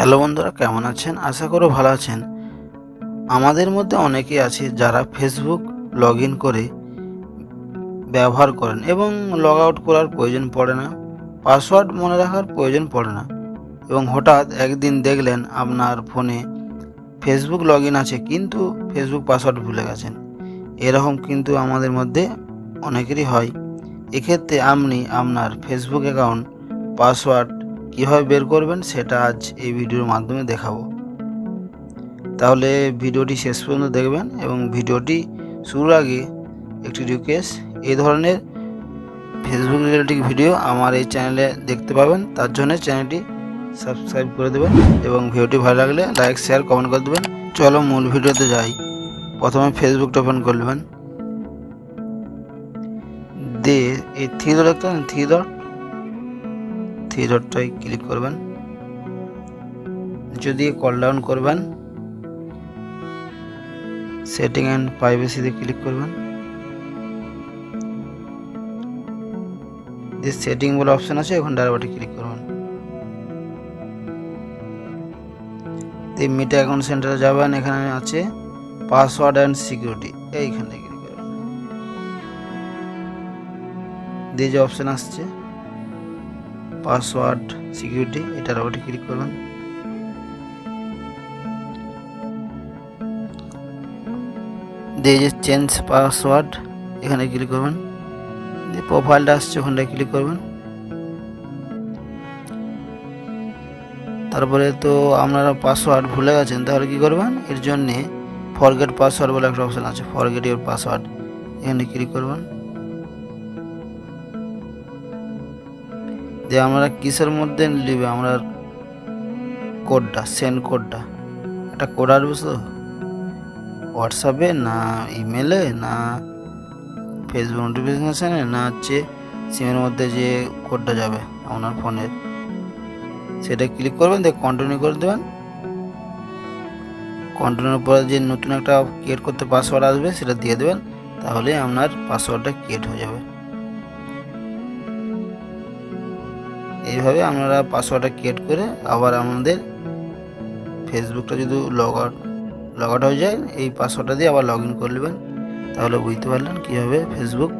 Hello বন্ধুরা, কেমন আছেন? আশা করি ভালো আছেন। আমাদের মধ্যে অনেকেই আছে যারা ফেসবুক লগ ইন করে ব্যবহার করেন এবং লগ আউট করার প্রয়োজন পড়ে না, পাসওয়ার্ড মনে রাখার প্রয়োজন পড়ে না, এবং হঠাৎ একদিন দেখলেন আপনার ফোনে ফেসবুক লগ ইন আছে কিন্তু ফেসবুক পাসওয়ার্ড ভুলে গেছেন। এরকম কিন্তু আমাদের মধ্যে অনেকেরই হয়। এক্ষেত্রে আপনি আপনার ফেসবুক অ্যাকাউন্ট পাসওয়ার্ড কীভাবে বের করবেন সেটা আজ এই ভিডিওর মাধ্যমে দেখাবো। তাহলে ভিডিওটি শেষ পর্যন্ত দেখবেন এবং ভিডিওটি শুরুর আগে একটি রিকোয়েস্ট, এই ধরনের ফেসবুক রিলেটেড ভিডিও আমার এই চ্যানেলে দেখতে পাবেন, তার জন্য চ্যানেলটি সাবস্ক্রাইব করে দেবেন এবং ভিডিওটি ভালো লাগলে লাইক শেয়ার কমেন্ট করে দেবেন। চলো মূল ভিডিওতে যাই। প্রথমে ফেসবুকটা ওপেন করবেন, দিয়ে এই থ্রি ডট দেখতে পাবেন, থ্রি ডটটাই ক্লিক করবেন, যদি কল ডাউন করবেন, সেটিং অ্যান্ড প্রাইভেসিতে ক্লিক করবেন, যে সেটিং বলে অপশন আছে এখন ডাইরেক্টলি ক্লিক করবেন, দিয়ে মিটা অ্যাকাউন্ট সেন্টারে যাবেন, এখানে আছে পাসওয়ার্ড অ্যান্ড সিকিউরিটি, এইখানে ক্লিক করবেন, দিয়ে যে অপশন আসছে পাসওয়ার্ড সিকিউরিটি, এটার ওপরে ক্লিক করবেন, দিয়ে যে চেঞ্জ পাসওয়ার্ড এখানে ক্লিক করবেন, দিয়ে প্রোফাইলটা আসছে ওখানটায় ক্লিক করবেন। তারপরে তো আপনারা পাসওয়ার্ড ভুলে গেছেন, তাহলে কি করবেন, এর জন্যে ফরগেট পাসওয়ার্ড বলে একটা অপশন আছে, ফরগেট ইউর পাসওয়ার্ড, এখানে ক্লিক করবেন। দিয়ে আমরা কিসের মধ্যে নেবে, আমরা কোডটা, সেন্ড কোডটা, একটা কোড আসবে তো হোয়াটসঅ্যাপে, না ইমেলে, না ফেসবুক নোটিফিকেশানে, না হচ্ছে সিমের মধ্যে যে কোডটা যাবে আপনার ফোনের, সেটা ক্লিক করবেন, দিয়ে কন্টিনিউ করে দেবেন। কন্টিনিউর পরে যে নতুন একটা ক্রিয়েট করতে পাসওয়ার্ড আসবে সেটা দিয়ে দেবেন, তাহলে আপনার পাসওয়ার্ডটা ক্রিয়েট হয়ে যাবে। এইভাবে আপনারা পাসওয়ার্ডটা ক্রিয়েট করে আবার আমাদের ফেসবুকটা যদি লগ আউট হয়ে যায়, এই পাসওয়ার্ডটা দিয়ে আবার লগ ইন করে নেবেন। তাহলে বুঝতে পারলেন কীভাবে ফেসবুক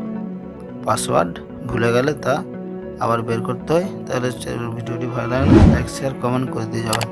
পাসওয়ার্ড ভুলে গেলে তা আবার বের করতে হয়। তাহলে ভিডিওটি ভালো লাগলে লাইক শেয়ার কমেন্ট করে দিয়ে যাবেন।